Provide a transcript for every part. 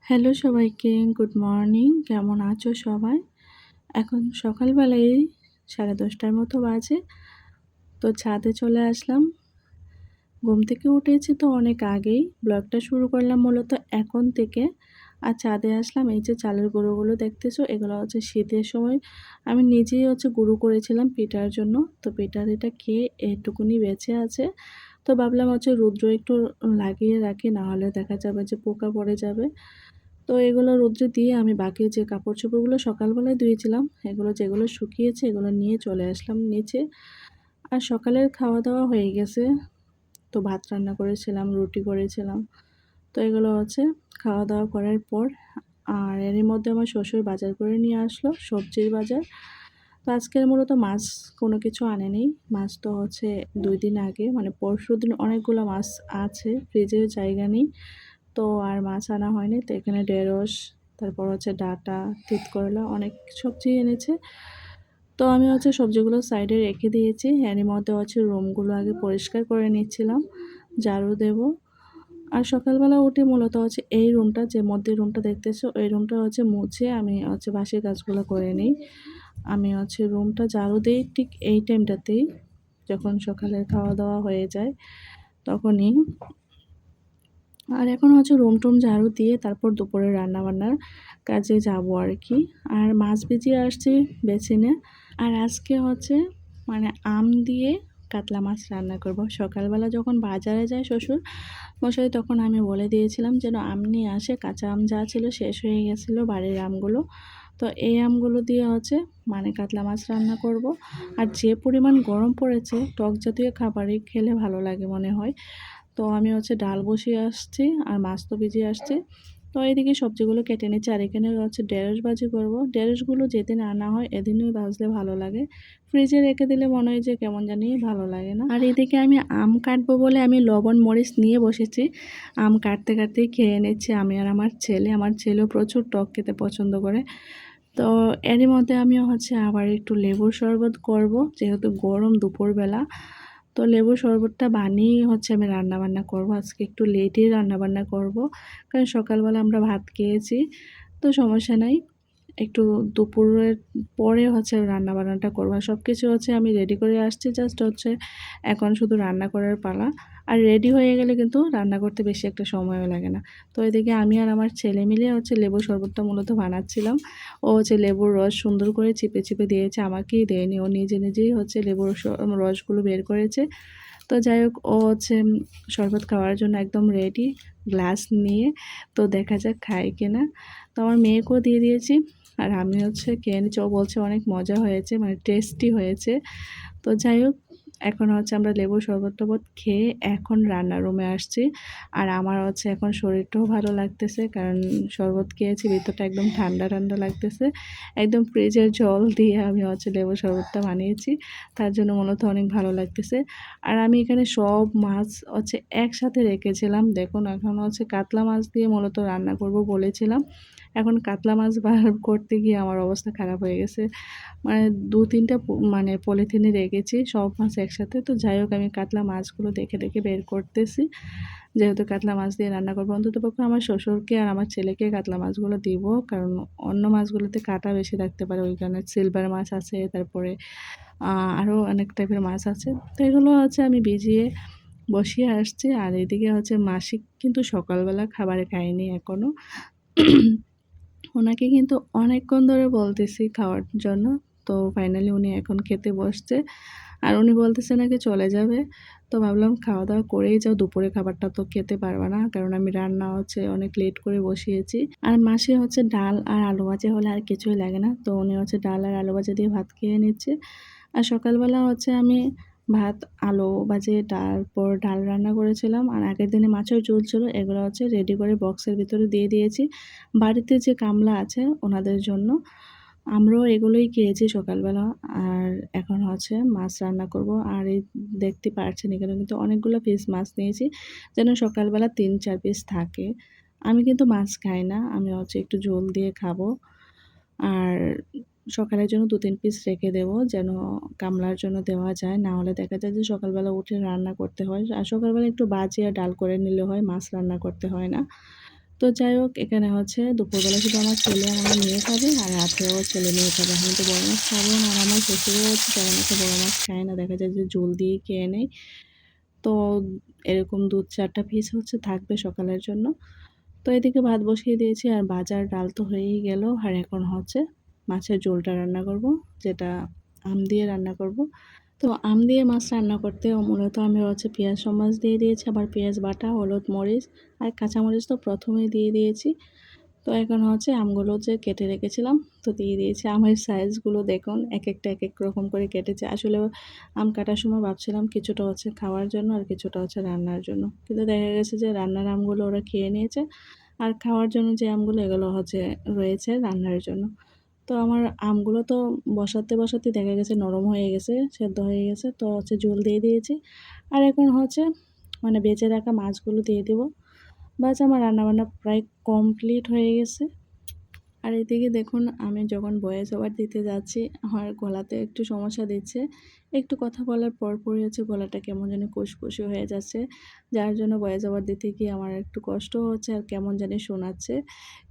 Hello সবাইকে, good morning. কেমন আছো সবাই? এখন সকালবেলায় 10:30টার মতো বাজে। তো ছাদে চলে আসলাম। ঘুম থেকে উঠেছি তো অনেক আগেই। ব্লগটা শুরু করলাম মূলত এখন থেকে। আর ছাদে আসলাম, এই যে চালের গুঁড়োগুলো দেখতেছো, এগুলো হচ্ছে শীতের সময় আমি নিজেই গুঁড়ো করেছিলাম পিঠার জন্য। তো পিঠার এটা খেয়ে এটুকুনি বেঁচে আছে। তো ভাবলাম রৌদ্র একটু লাগিয়ে রাখি, না হলে দেখা যাবে যে পোকা পড়ে যাবে। তো এগুলো রৌদ্রে দিয়ে আমি বাকি যে কাপড়-চোপড়গুলো সকালবেলায় ধুয়েছিলাম, এগুলো যেগুলো শুকিয়েছে এগুলো নিয়ে চলে আসলাম নিচে। আর সকালের খাওয়া-দাওয়া হয়ে গেছে। তো ভাত রান্না করেছিলাম, রুটি করেছিলাম। তো এগুলো খাওয়া-দাওয়া করার পর আর এরই মধ্যে আমার শ্বশুর বাজার করে নিয়ে আসলো, সবজির বাজার। তো আজকের মূলত মাছ কোনো কিছু আনেনি। মাছ তো ২ দিন আগে মানে পরশুদিন অনেকগুলো মাছ আছে, ফ্রিজে জায়গা নেই। তো আর মাছ আনা হয়নি। তো এখানে ঢেঁড়স, তারপর ডাঁটা, তিতকরলা অনেক সবজি এনেছে। তো আমি সবজিগুলো সাইডে রেখে দিয়েছি। এরই মধ্যে রুমগুলো আগে পরিষ্কার করে নিচ্ছিলাম, ঝাড়ু দেব। আর সকালবেলা উঠে মূলত এই রুমটা, যে মধ্যে রুমটা দেখতেছো, এই রুমটা মুছে আমি বাসি কাজগুলো করে নিই। আমি রুমটা ঝাড়ু দেই ঠিক এই টাইমটাতেই, যখন সকালের খাওয়া-দাওয়া হয়ে যায় তখনই। আর এখন রুম-টুম ঝাড়ু দিয়ে তারপর দুপুরে রান্নাবান্নার কাজে যাবো আরকি। আর মাছ ভিজিয়ে আসছি বেসিনে। আর আজকে মানে আম দিয়ে কাতলা মাছ রান্না করব। সকালবেলা যখন বাজারে যায় শ্বশুর মশাই, তখন আমি বলে দিয়েছিলাম যেন আম নিয়ে আসে। কাঁচা আম যা ছিল শেষ হয়ে গেছিলো বাড়ির আমগুলো। তো এই আমগুলো দিয়ে মানে কাতলা মাছ রান্না করব। আর যে পরিমাণ গরম পড়েছে, টক জাতীয় খাবারই খেলে ভালো লাগে মনে হয়। তো আমি ডাল বসিয়ে আসছি আর মাছ তো ভিজিয়ে আসছি। তো এইদিকে সবজিগুলো কেটে নিচ্ছি। আর এখানে ঢেঁড়স ভাজি করব। ঢেঁড়সগুলো যেদিন আনা হয় এদিনই ভাজলে ভালো লাগে। ফ্রিজে রেখে দিলে মনে হয় যে কেমন জানি ভালো লাগে না। আর এদিকে আমি আম কাটবো বলে আমি লবণ মরিচ নিয়ে বসেছি। আম কাটতে কাটতেই খেয়ে নিচ্ছি আমি আর আমার ছেলে। আমার ছেলেও প্রচুর টক খেতে পছন্দ করে। তো এরই মধ্যে আমিও আবার একটু লেবুর শরবত করব, যেহেতু গরম দুপুরবেলা। তো লেবুর শরবতটা বানিয়েই আমি রান্নাবান্না করব। আজকে একটু লেটেই রান্নাবান্না করব, কারণ সকালবেলা আমরা ভাত খেয়েছি। তো সমস্যা নাই, একটু দুপুরের পরে রান্নাবান্নাটা করব। আর সব কিছু আমি রেডি করে আসছি, জাস্ট এখন শুধু রান্না করার পালা। আর রেডি হয়ে গেলে কিন্তু রান্না করতে বেশি একটা সময়ও লাগে না। তো এদিকে আমি আর আমার ছেলে মিলে লেবুর শরবতটা মূলত বানাচ্ছিলাম। ও লেবুর রস সুন্দর করে চিপে চিপে দিয়েছে, আমাকেই দেয়নি। ও নিজে নিজেই লেবুর রসগুলো বের করেছে। তো যাই হোক, ও শরবত খাওয়ার জন্য একদম রেডি, গ্লাস নিয়ে। তো দেখা যাক খায় কিনা। তো আমার মেয়েকেও দিয়ে দিয়েছি। আর আমি খেয়ে নিচ্ছি। ও বলছে অনেক মজা হয়েছে, মানে টেস্টি হয়েছে। তো যাই হোক, এখন আমরা লেবুর শরবত-টরবত খেয়ে এখন রান্নার রুমে আসছি। আর আমার এখন শরীরটাও ভালো লাগতেছে, কারণ শরবত খেয়েছি, ভিতরটা একদম ঠান্ডা ঠান্ডা লাগতেছে। একদম ফ্রিজের জল দিয়ে আমি লেবুর শরবতটা বানিয়েছি। তার জন্য মূলত অনেক ভালো লাগতেছে। আর আমি এখানে সব মাছ একসাথে রেখেছিলাম। দেখুন, এখন কাতলা মাছ দিয়ে মূলত রান্না করব বলেছিলাম। এখন কাতলা মাছ বার করতে গিয়ে আমার অবস্থা খারাপ হয়ে গেছে। মানে ২-৩টা মানে পলিথিনে রেখেছি সব মাছ একসাথে। তো যাই হোক, আমি কাতলা মাছগুলো দেখে দেখে বের করতেছি। যেহেতু কাতলা মাছ দিয়ে রান্না করবো, অন্ততপক্ষে আমার শ্বশুরকে আর আমার ছেলেকে কাতলা মাছগুলো দিব। কারণ অন্য মাছগুলোতে কাঁটা বেশি থাকতে পারে, ওই কারণে সিলভার মাছ আছে, তারপরে আরও অনেক টাইপের মাছ আছে। তো এগুলো আমি ভিজিয়ে বসিয়ে আসছি। আর এদিকে মাসি কিন্তু সকালবেলা খাবার খায়নি এখনও। ওনাকে কিন্তু অনেকক্ষণ ধরে বলতেছি খাওয়ার জন্য। তো ফাইনালি উনি এখন খেতে বসছে। আর উনি বলতেছে নাকি চলে যাবে। তো ভাবলাম খাওয়া-দাওয়া করেই যাও, দুপুরে খাবারটা তো খেতে পারবা না। কারণ আমি রান্না অনেক লেট করে বসিয়েছি। আর মাসি ডাল আর আলু ভাজা হলে আর কিছুই লাগে না। তো উনি ডাল আর আলু ভাজা দিয়ে ভাত খেয়ে নিচ্ছে। আর সকালবেলা আমি ভাত, আলু ভাজি, তারপর ডাল রান্না করেছিলাম। আর আগের দিনে মাছের ঝোল ছিল, এগুলো রেডি করে বক্সের ভিতরে দিয়ে দিয়েছি বাড়িতে যে কামলা আছে ওনাদের জন্য। আমরাও এগুলোই খেয়েছি সকালবেলা। আর এখন মাছ রান্না করব। আর এই দেখতে পারছেন, এখানে কিন্তু অনেকগুলো পিস মাছ নিয়েছি, যেন সকালবেলা ৩-৪ পিস থাকে। আমি কিন্তু মাছ খাই না, আমি একটু ঝোল দিয়ে খাবো। আর সকালের জন্য ২-৩ পিস রেখে দেবো, যেন কামলার জন্য দেওয়া যায়। না হলে দেখা যায় যে সকালবেলা উঠে রান্না করতে হয়। আর সকালবেলা একটু ভাজি আর ডাল করে নিলে হয়, মাছ রান্না করতে হয় না। তো যাই হোক, এখানে হচ্ছে দুপুরবেলা শুধু আমার ছেলে আর আমার মেয়ে খাবে, আর রাত্রেও ছেলে মেয়ে খাবে। আমি তো বড় মাছ খাবো না, আর আমার শ্বশুরও হচ্ছে তেমন একটা বড় মাছ খায় না, দেখা যায় যে ঝোল দিয়ে খেয়ে নেয়। তো এরকম ২-৪টা পিস হচ্ছে থাকবে সকালের জন্য। তো এদিকে ভাত বসিয়ে দিয়েছি, আর ভাজার ডাল তো হয়েই গেল। আর এখন হচ্ছে মাছের ঝোলটা রান্না করব, যেটা আম দিয়ে রান্না করব। তো আম দিয়ে মাছ রান্না করতে মূলত আমি হচ্ছে পেঁয়াজ সমাস দিয়ে দিয়েছি, আবার পেঁয়াজ বাটা, হলুদ, মরিচ আর কাঁচামরিচ তো প্রথমেই দিয়ে দিয়েছি। তো এখন হচ্ছে আমগুলো যে কেটে রেখেছিলাম তো দিয়ে দিয়েছি। আমের সাইজগুলো দেখুন, একেকটা একেক রকম করে কেটেছে। আসলে আম কাটার সময় ভাবছিলাম কিছুটা হচ্ছে খাওয়ার জন্য আর কিছুটা হচ্ছে রান্নার জন্য। কিন্তু দেখা গেছে যে রান্নার আমগুলো ওরা খেয়ে নিয়েছে। আর খাওয়ার জন্য যে আমগুলো এগুলো হচ্ছে রয়েছে রান্নার জন্য। তো আমার আমগুলো তো বসাতে দেখা গেছে নরম হয়ে গেছে, সেদ্ধ হয়ে গেছে। তো হচ্ছে ঝোল দিয়ে দিয়েছি। আর এখন হচ্ছে মানে বেঁচে রাখা মাছগুলো দিয়ে দেবো। বাস আমার রান্নাবান্না প্রায় কমপ্লিট হয়ে গেছে। আর এদিকে দেখুন, আমি যখন ভয়েস ওভার দিতে যাচ্ছি আমার গলাতে একটু সমস্যা দিচ্ছে। একটু কথা বলার পরপরই হচ্ছে গলাটা কেমন জানি খুশখুশি হয়ে যাচ্ছে। যার জন্য ভয়েস ওভার দিতে গিয়ে আমার একটু কষ্টও হচ্ছে আর কেমন জানি শোনাচ্ছে।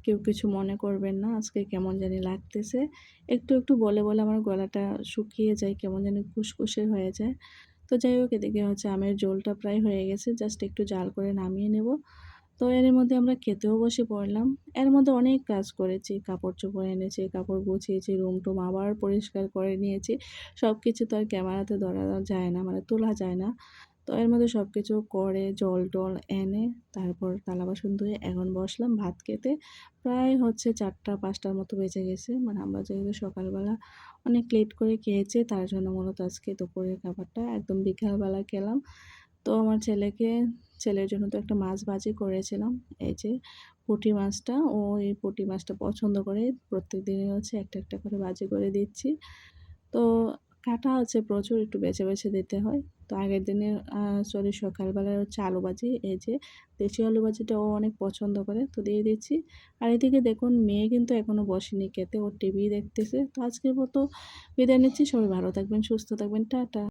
কেউ কিছু মনে করবেন না। আজকে কেমন জানি লাগতেছে। একটু বলে আমার গলাটা শুকিয়ে যায়, কেমন জানি খুশখুশে হয়ে যায়। তো যাই হোক, এদিকে হচ্ছে আমের ঝোলটা প্রায় হয়ে গেছে। জাস্ট একটু জাল করে নামিয়ে নেব। তো এর মধ্যে আমরা খেতেও বসে পড়লাম। এর মধ্যে অনেক কাজ করেছি। কাপড়-চোপড় এনেছি, কাপড় গুছিয়েছি, রুম-টুম আবার পরিষ্কার করে নিয়েছি। সবকিছু তো আর ক্যামেরাতে ধরা যায় না, মানে তোলা যায় না। তো এর মধ্যে সবকিছু করে জল-টল এনে তারপর থালা-বাসন ধুয়ে এখন বসলাম ভাত খেতে। প্রায় হচ্ছে ৪টা-৫টার মতো বেজে গেছে। মানে আমরা যেহেতু সকালবেলা অনেক লেট করে খেয়েছি, তার জন্য মূলত আজকে দুপুরের খাবারটা একদম বিকালবেলা খেলাম। তো আমার ছেলের জন্য তো একটা মাছ ভাজি করেছিলাম। এই যে পুঁটি মাছটা, ও এই পুঁটি মাছটা পছন্দ করে। প্রত্যেকদিনই হচ্ছে একটা করে ভাজি করে দিচ্ছি। তো কাটা আছে প্রচুর, একটু বেছে দিতে হয়। তো আগের দিনের সকালবেলার হচ্ছে আলু ভাজি, এই যে দেশি আলু ভাজিটা ও অনেক পছন্দ করে, তো দিয়ে দিচ্ছি। আর এদিকে দেখুন, মেয়ে কিন্তু এখনো বসেনি খেতে, ও টিভি দেখতেছে। তো আজকের মতো বিদায় নিচ্ছি। সবাই ভালো থাকবেন, সুস্থ থাকবেন। টাটা।